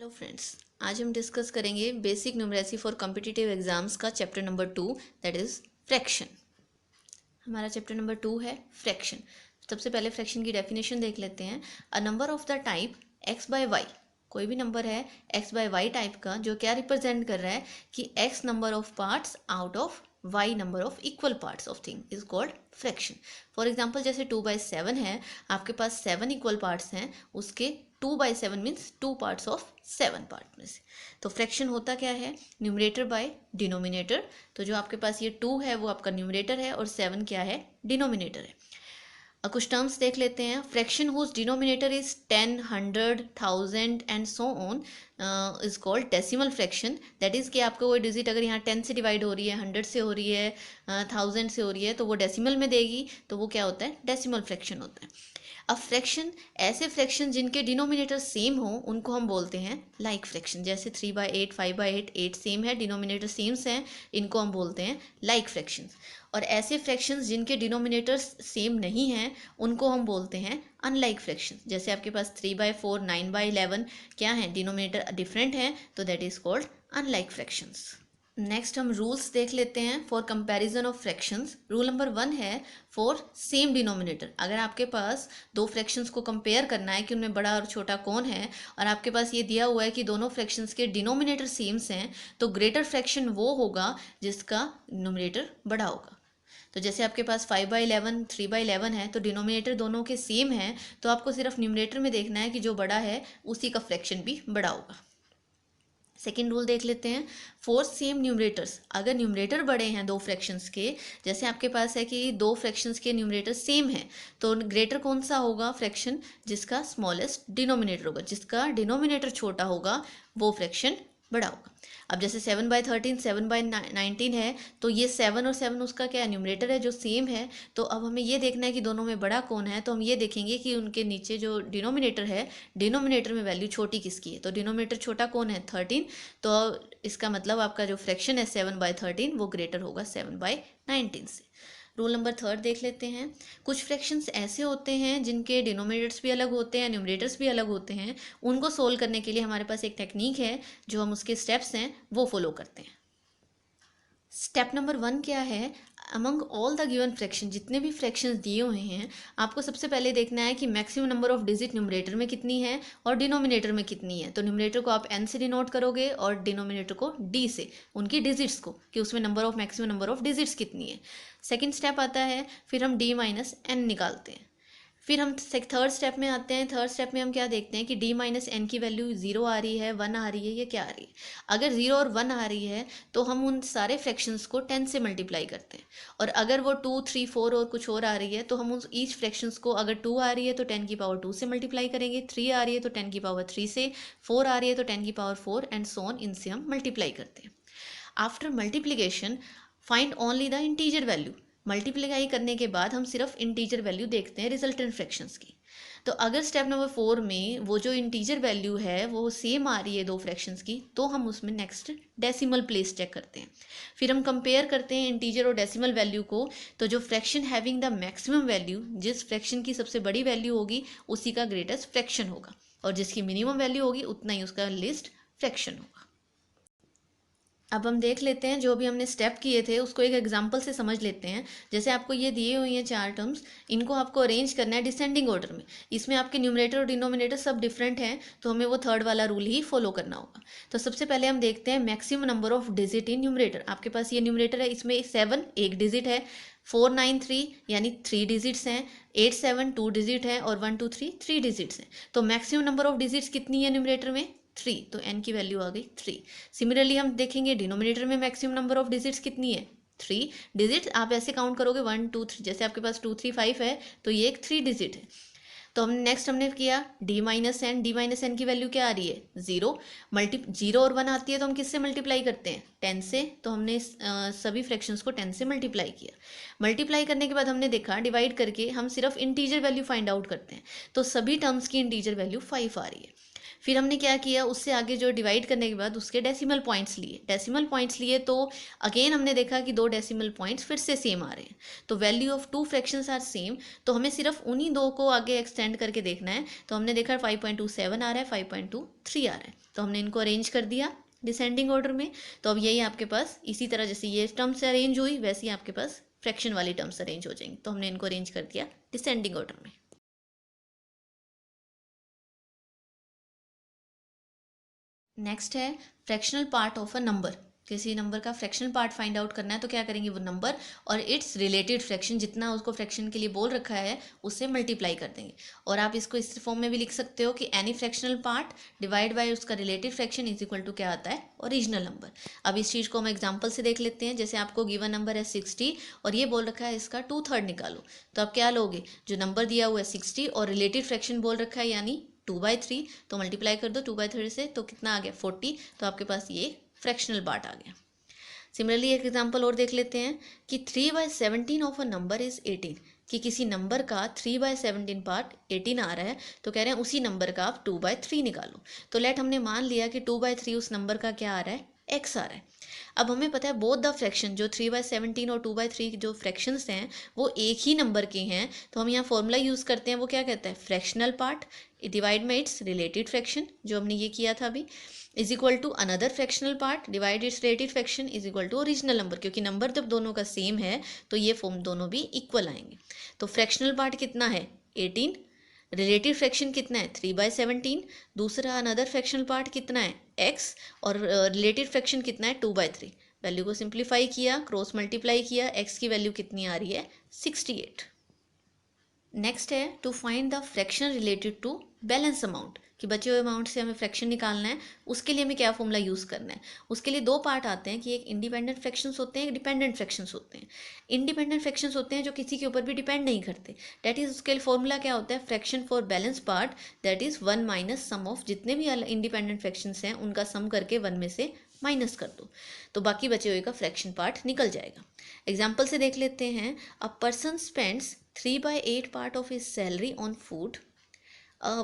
Hello friends, आज हम discuss करेंगे basic numeracy for competitive exams का chapter number 2 that is fraction. हमारा चैप्टर नंबर 2 है फ्रैक्शन। सबसे पहले फ्रैक्शन की डेफिनेशन देख लेते हैं। A number of the type x by y, कोई भी नंबर है x बाय वाई टाइप का जो क्या रिप्रेजेंट कर रहा है कि x number of parts out of y number of equal parts of thing is called fraction. For example जैसे 2/7 है, आपके पास 7 इक्वल पार्ट्स हैं, उसके 2/7 मीन्स 2 पार्ट्स ऑफ 7 पार्ट में से। तो फ्रैक्शन होता क्या है? Numerator by denominator. तो जो आपके पास ये 2 है वो आपका न्यूमरेटर है और 7 क्या है? डिनोमिनेटर है। कुछ टर्म्स देख लेते हैं। Fraction whose denominator is 10, 100, 1000 and so on is called decimal fraction. That is कि आपको कोई डिजिट अगर यहाँ 10 से डिवाइड हो रही है, 100 से हो रही है, 1000 से हो रही है, तो वो डेसिमल में देगी, तो वो क्या होता है? डेसिमल फ्रैक्शन होता है। अब फ्रैक्शन, ऐसे फ्रैक्शन जिनके डिनोमिनेटर सेम हो उनको हम बोलते हैं लाइक फ्रैक्शन। जैसे 3/8, 5/8, 8 सेम है, डिनोमिनेटर सेम्स हैं, इनको हम बोलते हैं लाइक फ्रैक्शन। और ऐसे फ्रैक्शंस जिनके डिनोमिनेटर्स सेम नहीं हैं उनको हम बोलते हैं अनलाइक फ्रैक्शन। जैसे आपके पास 3/4, 9/11 क्या है? डिनोमिनेटर डिफरेंट है, तो that is called unlike fractions. Next हम रूल्स देख लेते हैं for comparison of fractions. Rule number 1 है फॉर सेम डिनोमिनेटर। अगर आपके पास दो फ्रैक्शंस को कंपेयर करना है कि उनमें बड़ा और छोटा कौन है, और आपके पास ये दिया हुआ है कि दोनों फ्रैक्शंस के डिनोमिनेटर सेम्स हैं, तो ग्रेटर फ्रैक्शन वो होगा जिसका डिनोमिनेटर बड़ा होगा। तो जैसे आपके पास 5/11, 3/11 है, तो डिनोमिनेटर दोनों के सेम है, तो आपको सिर्फ न्यूमरेटर में देखना है कि जो बड़ा है उसी का फ्रैक्शन भी बड़ा होगा। सेकेंड रूल देख लेते हैं। फोर सेम न्यूमरेटर्स, अगर न्यूमरेटर बड़े हैं दो फ्रैक्शंस के, जैसे आपके पास है कि दो फ्रैक्शंस के न्यूमरेटर सेम है, तो ग्रेटर कौन सा होगा फ्रैक्शन? जिसका स्मॉलेस्ट डिनोमिनेटर होगा, जिसका डिनोमिनेटर छोटा होगा वो फ्रैक्शन बड़ा होगा। अब जैसे 7/13, 7/19 है, तो ये 7 और 7 उसका क्या है? न्यूमरेटर है जो सेम है। तो अब हमें ये देखना है कि दोनों में बड़ा कौन है, तो हम ये देखेंगे कि उनके नीचे जो डिनोमिनेटर है, डिनोमिनेटर में वैल्यू छोटी किसकी है? तो डिनोमिनेटर छोटा कौन है? 13। तो इसका मतलब आपका जो फ्रैक्शन है 7/13 वो ग्रेटर होगा 7/19 से। रूल नंबर 3 देख लेते हैं। कुछ फ्रैक्शंस ऐसे होते हैं जिनके डिनोमिनेटर्स भी अलग होते हैं, न्यूमरेटर्स भी अलग होते हैं। उनको सोल्व करने के लिए हमारे पास एक टेक्निक है, जो हम उसके स्टेप्स हैं वो फॉलो करते हैं। स्टेप नंबर 1 क्या है? Among all the given fraction, जितने भी फ्रैक्शंस दिए हुए हैं, आपको सबसे पहले देखना है कि maximum number of digit numerator में कितनी है और डिनोमिनेटर में कितनी है। तो न्यूमरेटर को आप n से डिनोट करोगे और डिनोमिनेटर को d से, उनकी डिजिट्स को, कि उसमें number of maximum number of digits कितनी है। सेकेंड स्टेप आता है, फिर हम d माइनस n निकालते हैं। फिर हम थर्ड स्टेप में आते हैं। थर्ड स्टेप में हम क्या देखते हैं कि d माइनस एन की वैल्यू 0 आ रही है, 1 आ रही है, या क्या आ रही है। अगर 0 और 1 आ रही है तो हम उन सारे फ्रैक्शंस को 10 से मल्टीप्लाई करते हैं। और अगर वो 2, 3, 4 और कुछ और आ रही है तो हम उस ईच फ्रैक्शंस को, अगर 2 आ रही है तो 10 की पावर 2 से मल्टीप्लाई करेंगे, 3 आ रही है तो 10 की पावर 3 से, 4 आ रही है तो 10 की पावर 4 एंड सो ऑन, इनसे हम मल्टीप्लाई करते हैं। After multiplication find only the integer value. Multiply करने के बाद हम सिर्फ इंटीजर वैल्यू देखते हैं रिजल्टेंट फ्रैक्शंस की। तो अगर स्टेप नंबर 4 में वो जो इंटीजर वैल्यू है वो सेम आ रही है दो फ्रैक्शंस की, तो हम उसमें नेक्स्ट डेसिमल प्लेस चेक करते हैं। फिर हम कंपेयर करते हैं इंटीजर और डेसिमल वैल्यू को। तो जो fraction having the maximum value, जिस फ्रैक्शन की सबसे बड़ी वैल्यू होगी उसी का ग्रेटेस्ट फ्रैक्शन होगा, और जिसकी मिनिमम वैल्यू होगी उतना ही उसका लिस्ट फ्रैक्शन होगा। अब हम देख लेते हैं, जो भी हमने स्टेप किए थे उसको एक एग्जांपल से समझ लेते हैं। जैसे आपको ये दिए हुई हैं 4 टर्म्स, इनको आपको अरेंज करना है डिसेंडिंग ऑर्डर में। इसमें आपके न्यूमरेटर और डिनोमिनेटर सब डिफरेंट हैं, तो हमें वो थर्ड वाला रूल ही फॉलो करना होगा। तो सबसे पहले हम देखते हैं maximum number of digit in numerator. आपके पास ये न्यूमरेटर है, इसमें 7 एक डिजिट है, 4, 9, 3 यानी 3 डिजिट्स हैं, 8, 7 2 डिजिट है, और 1, 2, 3 3 डिजिट्स हैं। तो मैक्सिमम नंबर ऑफ डिजिट्स कितनी है न्यूमरेटर में? 3, तो n की वैल्यू आ गई 3। सिमिलरली हम देखेंगे डिनोमिनेटर में मैक्सिमम नंबर ऑफ डिजिट्स कितनी है? 3 डिजिट। आप ऐसे काउंट करोगे 1, 2, 3, जैसे आपके पास 2, 3, 5 है, तो ये एक 3 डिजिट है। तो हमने नेक्स्ट हमने किया d minus n. D minus n की वैल्यू क्या आ रही है? 0। 0 और 1 आती है तो हम किससे मल्टीप्लाई करते हैं? 10 से। तो हमने सभी फ्रैक्शंस को 10 से मल्टीप्लाई किया। मल्टीप्लाई करने के बाद हमने देखा डिवाइड करके हम सिर्फ इंटीजर वैल्यू फाइंड आउट करते हैं, तो सभी टर्म्स की इंटीजर वैल्यू 5 आ रही है। फिर हमने क्या किया, उससे आगे जो डिवाइड करने के बाद उसके डेसिमल पॉइंट्स लिए। डेसिमल पॉइंट्स लिए तो अगेन हमने देखा कि दो डेसिमल पॉइंट्स फिर से सेम आ रहे हैं, तो value of two fractions are same. तो हमें सिर्फ उन्हीं दो को आगे एक्सटेंड करके देखना है। तो हमने देखा 5.27 आ रहा है, 5.23 आ रहा है, तो हमने इनको अरेंज कर दिया डिसेंडिंग ऑर्डर में। तो अब यही आपके पास इसी तरह जैसे ये टर्म्स अरेंज हुई वैसे ही आपके पास फ्रैक्शन वाली टर्म्स अरेंज हो जाएंगी। तो हमने इनको अरेंज कर दिया डिसेंडिंग ऑर्डर में। नेक्स्ट है fractional part of a number. किसी नंबर का फ्रैक्शनल पार्ट फाइंड आउट करना है तो क्या करेंगे, वो नंबर और इट्स रिलेटेड फ्रैक्शन जितना उसको फ्रैक्शन के लिए बोल रखा है उससे मल्टीप्लाई कर देंगे। और आप इसको इस फॉर्म में भी लिख सकते हो कि any fractional part divide by उसका related fraction is equal to क्या आता है, ओरिजिनल नंबर। अब इस चीज़ को हम एग्जाम्पल से देख लेते हैं। जैसे आपको गिवन नंबर है 60 और ये बोल रखा है इसका 2/3 निकालो, तो आप क्या लोगे, जो नंबर दिया हुआ है 60 और रिलेटेड फ्रैक्शन बोल रखा है यानी 2/3, तो मल्टीप्लाई कर दो 2/3 से, तो कितना आ गया 40। तो आपके पास ये फ्रैक्शनल पार्ट आ गया। सिमिलरली एक एग्जांपल और देख लेते हैं कि 3/17 ऑफ अ नंबर इज 18, कि किसी नंबर का 3/17 पार्ट 18 आ रहा है, तो कह रहे हैं उसी नंबर का आप 2/3 निकालो। तो लेट हमने मान लिया कि 2/3 उस नंबर का क्या आ रहा है, x आ रहा है। अब हमें पता है बोथ द फ्रैक्शन जो 3/17 और 2/3 जो फ्रैक्शंस हैं वो एक ही नंबर के हैं, तो हम यहाँ फॉर्मूला यूज़ करते हैं, वो क्या कहता है, फ्रैक्शनल पार्ट डिवाइड में इट्स रिलेटेड फ्रैक्शन, जो हमने ये किया था अभी, is equal to another fractional part divide it's related fraction is equal to original number, क्योंकि नंबर जब दोनों का सेम है तो ये फॉर्म दोनों भी इक्वल आएंगे। तो फ्रैक्शनल पार्ट कितना है 18, रिलेटिव फ्रैक्शन कितना है 3/17, दूसरा अनदर फ्रैक्शनल पार्ट कितना है x, और रिलेटिव फ्रैक्शन कितना है 2/3। वैल्यू को सिंप्लीफाई किया, क्रॉस मल्टीप्लाई किया, x की वैल्यू कितनी आ रही है 68। नेक्स्ट है to find the fraction related to balance amount, कि बचे हुए अमाउंट से हमें फ्रैक्शन निकालना है, उसके लिए हमें क्या फॉर्मूला यूज़ करना है। उसके लिए दो पार्ट आते हैं कि एक इंडिपेंडेंट फ्रैक्शंस होते हैं, एक डिपेंडेंट फ्रैक्शंस होते हैं। इंडिपेंडेंट फ्रैक्शंस होते हैं जो किसी के ऊपर भी डिपेंड नहीं करते, डैट इज उसके लिए फॉर्मूला क्या होता है, fraction for balance part that is 1 minus sum of जितने भी इंडिपेंडेंट फ्रैक्शंस हैं उनका सम करके 1 में से माइनस कर दो, तो बाकी बचे हुए का फ्रैक्शन पार्ट निकल जाएगा। एग्जाम्पल से देख लेते हैं। A person spends 3/8 part of his salary on food,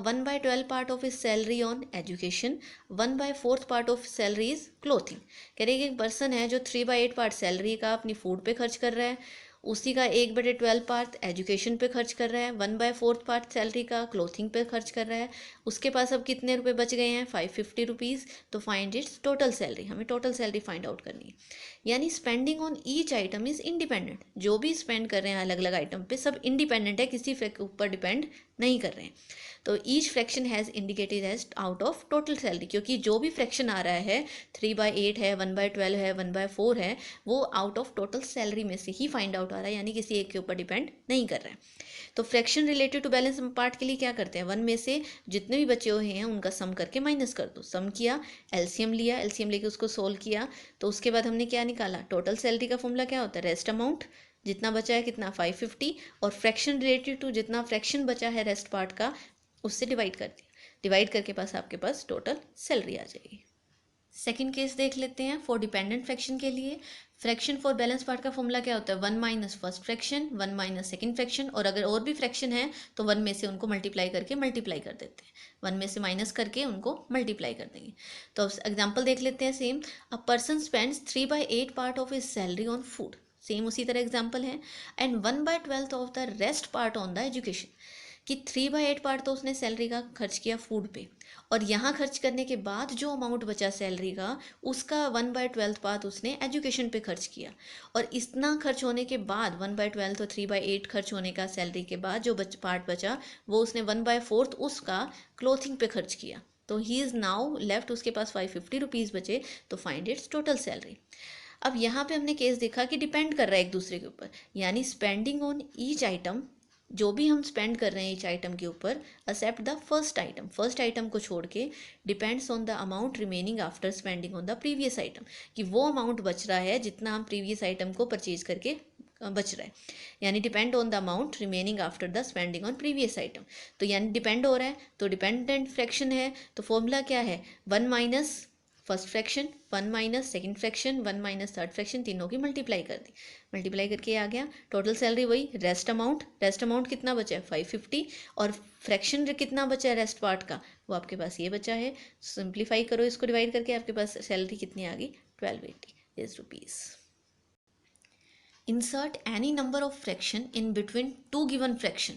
1/12 part of his salary on education, 1/4 part of salary is clothing। कह रहे हैं कि एक पर्सन है जो 3/8 part सैलरी का अपनी फूड पे खर्च कर रहा है, उसी का 1/12 पार्ट एजुकेशन पे खर्च कर रहा है, 1/4 पार्ट सैलरी का क्लोथिंग पे खर्च कर रहा है। उसके पास अब कितने रुपए बच गए हैं 550 रुपीज़। तो फाइंड इट्स टोटल सैलरी, हमें टोटल सैलरी फाइंड आउट करनी है। यानी spending on each item is independent, जो भी स्पेंड कर रहे हैं अलग अलग आइटम पे सब इंडिपेंडेंट है, किसी के ऊपर डिपेंड नहीं कर रहे हैं। तो each fraction has indicated as out of total salary, क्योंकि जो भी फ्रैक्शन आ रहा है 3/8 है, 1/12 है, 1/4 है, वो आउट ऑफ टोटल सैलरी में से ही फाइंड आउट आ रहा है, यानी किसी एक के ऊपर डिपेंड नहीं कर रहा है। तो fraction related to balance part के लिए क्या करते हैं, 1 में से जितने भी बचे हुए हैं उनका सम करके माइनस कर दो। सम किया, एलसीएम लिया, एलसीएम लेके उसको सोल्व किया, तो उसके बाद हमने क्या निकाला, टोटल सैलरी का फॉर्मूला क्या होता है, रेस्ट अमाउंट, जितना बचा है कितना 550, और फ्रैक्शन रिलेटेड टू जितना फ्रैक्शन बचा है रेस्ट पार्ट का उससे डिवाइड कर दिया, डिवाइड करके पास आपके पास टोटल सैलरी आ जाएगी। सेकेंड केस देख लेते हैं फॉर डिपेंडेंट फ्रैक्शन के लिए। फ्रैक्शन फॉर बैलेंस पार्ट का फॉर्मूला क्या होता है, 1 minus first fraction, 1 minus second fraction, और अगर और भी फ्रैक्शन है तो 1 में से उनको मल्टीप्लाई करके मल्टीप्लाई कर देते हैं, 1 में से माइनस करके उनको मल्टीप्लाई कर देंगे। तो एग्जाम्पल देख लेते हैं same. A person spends 3/8 part of his salary on food, same उसी तरह एग्जाम्पल है, and 1/12 of the rest part on the education, कि 3/8 पार्ट तो उसने सैलरी का खर्च किया फूड पे, और यहाँ खर्च करने के बाद जो अमाउंट बचा सैलरी का उसका 1/12 पार्ट उसने एजुकेशन पे खर्च किया, और इतना खर्च होने के बाद 1/12 तो 3/8 खर्च होने का सैलरी के बाद जो पार्ट बचा वो उसने 1/4 उसका क्लोथिंग पे खर्च किया। तो ही इज़ नाउ लेफ्ट, उसके पास 550 रुपीज़ बचे। तो फाइंड इट्स टोटल सैलरी। अब यहाँ पे हमने केस देखा कि डिपेंड कर रहा है एक दूसरे के ऊपर, यानी स्पेंडिंग ऑन ईच आइटम, जो भी हम स्पेंड कर रहे हैं ईच आइटम के ऊपर, except the first item, first item को छोड़ के, depends on the amount remaining after spending on the previous item, कि वो अमाउंट बच रहा है जितना हम प्रीवियस आइटम को परचेज करके बच रहा है, यानी depend on the amount remaining after the spending on previous item. तो यानी डिपेंड हो रहा है तो डिपेंडेंट फ्रैक्शन है, तो फॉर्मूला क्या है, 1 minus first fraction, 1 minus second fraction, 1 minus third fraction, तीनों की मल्टीप्लाई कर दी, मल्टीप्लाई करके आ गया टोटल सैलरी वही रेस्ट अमाउंट। रेस्ट अमाउंट कितना बचा है 550, और फ्रैक्शन कितना बचा है रेस्ट पार्ट का, वो आपके पास ये बचा है। सिंप्लीफाई करो इसको डिवाइड करके, आपके पास सैलरी कितनी आ गई 1280 rupees. Insert any number of fraction in between two given fraction,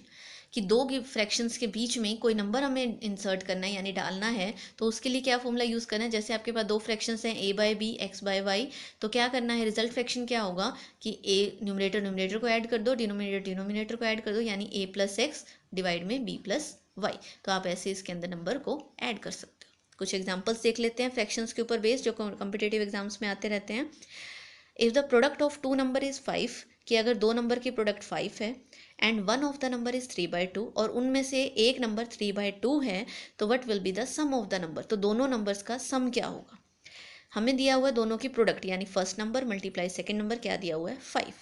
कि दो फ्रैक्शंस के बीच में कोई नंबर हमें इंसर्ट करना है यानी डालना है, तो उसके लिए क्या फॉर्मूला यूज़ करना है। जैसे आपके पास दो फ्रैक्शंस हैं a by b x by y, तो क्या करना है, रिजल्ट फ्रैक्शन क्या होगा कि a न्यूमरेटर को ऐड कर दो, डिनोमिनेटर को ऐड कर दो, यानी a प्लस एक्स डिवाइड में b प्लस वाई। तो आप ऐसे इसके अंदर नंबर को ऐड कर सकते हो। कुछ एग्जांपल्स देख लेते हैं फ्रैक्शंस के ऊपर बेस्ड, जो कॉम्पिटिटिव एग्जाम्स में आते रहते हैं। If the product of two number is 5, कि अगर दो नंबर की प्रोडक्ट 5 है, and one of the number is 3/2, और उनमें से एक नंबर 3/2 है, तो what will be the sum of the number. तो दोनों नंबर्स का सम क्या होगा। हमें दिया हुआ है दोनों की प्रोडक्ट, यानी first number multiply second number, क्या दिया हुआ है 5।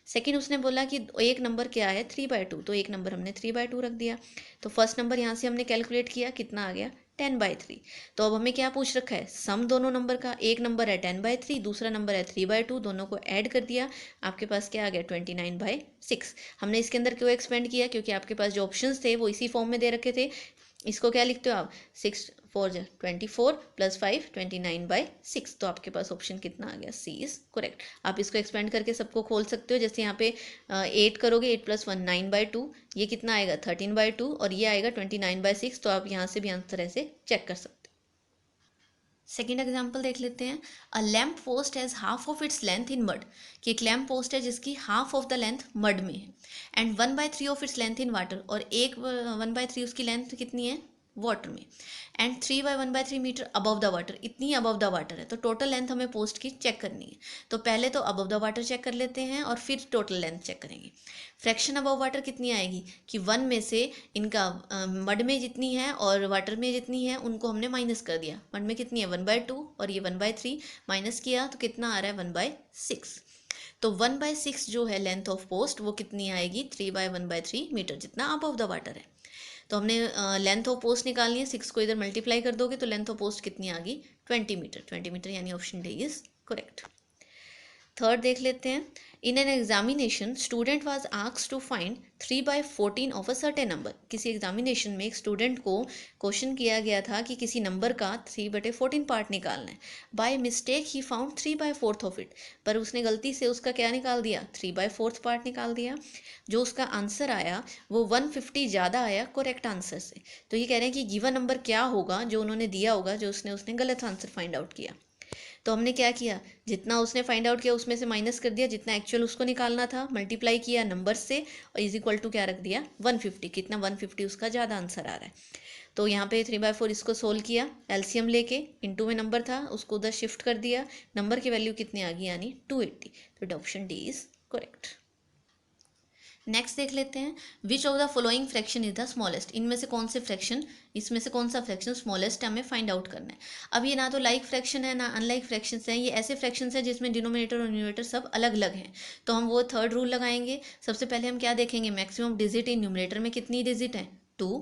सेकंड उसने बोला कि एक नंबर क्या है 3/2, तो एक नंबर हमने 3/2 रख दिया। तो फर्स्ट नंबर यहाँ से हमने कैलकुलेट किया, कितना आ गया 10/3। तो अब हमें क्या पूछ रखा है, सम दोनों नंबर का। एक नंबर है 10/3, दूसरा नंबर है 3/2, दोनों को ऐड कर दिया, आपके पास क्या आ गया 29/6। हमने इसके अंदर क्यों एक्सपेंड किया, क्योंकि आपके पास जो ऑप्शंस थे वो इसी फॉर्म में दे रखे थे। इसको क्या लिखते हो आप, 6 4 24 प्लस 5 29/6। तो आपके पास ऑप्शन कितना आ गया, सी इज करेक्ट। आप इसको एक्सपेंड करके सबको खोल सकते हो। जैसे यहाँ पे 8 करोगे, 8 + 1 9/2, ये कितना आएगा 13/2, और ये आएगा 29/6। तो आप यहाँ से भी आंसर ऐसे चेक कर सकते हो। सेकेंड एग्जाम्पल देख लेते हैं। A lamp post has half of its length in mud, कि एक लैम्प पोस्ट है जिसकी half of the length mud में है, and 1/3 of its length in water, और एक 1/3 उसकी लेंथ कितनी है वाटर में, and 3/1/3 meter above the water, इतनी अबव द वाटर है। तो टोटल लेंथ हमें पोस्ट की चेक करनी है। तो पहले तो अबव द वाटर चेक कर लेते हैं और फिर टोटल लेंथ चेक करेंगे। फ्रैक्शन अबव वाटर कितनी आएगी कि 1 में से इनका मड में जितनी है और वाटर में जितनी है उनको हमने माइनस कर दिया। मड में कितनी है 1/2 और ये 1/3, माइनस किया तो कितना आ रहा है 1/6। तो 1/6 जो है लेंथ ऑफ पोस्ट वो कितनी आएगी 3/1/3 मीटर, जितना अबव द वाटर है। तो हमने लेंथ ऑफ पोस्ट निकालनी है, 6 को इधर मल्टीप्लाई कर दोगे तो लेंथ ऑफ पोस्ट कितनी आ गई 20 मीटर। 20 मीटर यानी option D is correct. Third देख लेते हैं। In an examination student was asked to find 3/14 of a certain number, किसी एग्जामिनेशन में एक स्टूडेंट को क्वेश्चन किया गया था कि किसी नंबर का 3/14 पार्ट निकालना है। By mistake he found 3/4 of it, पर उसने गलती से उसका क्या निकाल दिया 3/4 पार्ट निकाल दिया। जो उसका आंसर आया वो 150 ज़्यादा आया करेक्ट आंसर से। तो ये कह रहे हैं कि गिवन नंबर क्या होगा जो उन्होंने दिया होगा, जो उसने गलत आंसर फाइंड आउट किया। तो हमने क्या किया, जितना उसने फाइंड आउट किया उसमें से माइनस कर दिया, जितना एक्चुअल उसको निकालना था मल्टीप्लाई किया नंबर से, और इज इक्वल टू क्या रख दिया 150। कितना 150 उसका ज़्यादा आंसर आ रहा है। तो यहाँ पे 3/4 इसको सोल्व किया, एलसीएम लेके, इनटू में नंबर था उसको उधर शिफ्ट कर दिया, नंबर की वैल्यू कितनी आ गई यानी 280। तो option D is correct. Next देख लेते हैं। Which of the following fraction is the smallest, इनमें से कौन से फ्रैक्शन, इसमें से कौन सा फ्रैक्शन स्मॉलेस्ट है हमें फाइंड आउट करना है। अब ये ना तो लाइक फ्रैक्शन है ना अनलाइक फ्रैक्शन है, ये ऐसे फ्रैक्शन है जिसमें डिनोमिनेटर और न्यूमरेटर सब अलग अलग हैं। तो हम वो थर्ड रूल लगाएंगे। सबसे पहले हम क्या देखेंगे, मैक्सिमम डिजिट इन न्यूमरेटर में कितनी डिजिट है 2,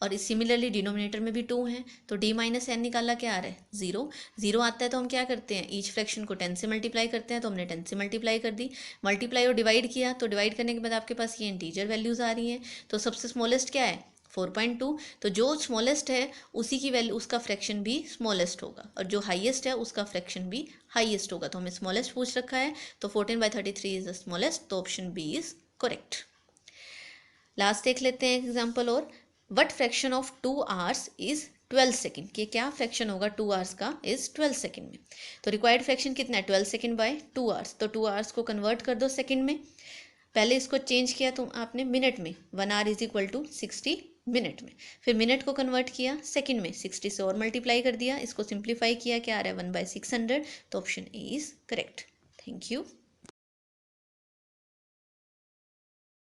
और सिमिलरली डिनोमिनेटर में भी 2 हैं। तो d माइनस एन निकाला क्या आ रहा है 0। 0 आता है तो हम क्या करते हैं, ईच फ्रैक्शन को 10 से मल्टीप्लाई करते हैं। तो हमने 10 से मल्टीप्लाई कर दी, मल्टीप्लाई और डिवाइड किया, तो डिवाइड करने के बाद आपके पास ये इंटीजर वैल्यूज़ आ रही हैं। तो सबसे स्मॉलेस्ट क्या है 4.2। तो जो स्मॉलेस्ट है उसी की वैल्यू, उसका फ्रैक्शन भी स्मॉलेस्ट होगा, और जो हाईएस्ट है उसका फ्रैक्शन भी हाईएस्ट होगा। तो हमें स्मॉलेस्ट पूछ रखा है, तो 14/33 इज द स्मॉलेस्ट। तो option B is correct. Last देख लेते हैं एग्जाम्पल और। What fraction of 2 hours is 12 second, कि क्या फ्रैक्शन होगा 2 hours का इज 12 सेकेंड में। तो रिक्वायर्ड फ्रैक्शन कितना है 12 सेकेंड बाय 2 hours। तो 2 hours को कन्वर्ट कर दो सेकेंड में, पहले इसको चेंज किया तो आपने मिनट में, 1 hour is equal to 60 minute में। फिर मिनट को कन्वर्ट किया सेकेंड में, 60 से और मल्टीप्लाई कर दिया, इसको सिंप्लीफाई किया, क्या आ रहा है 1/600। तो option A is correct. Thank you.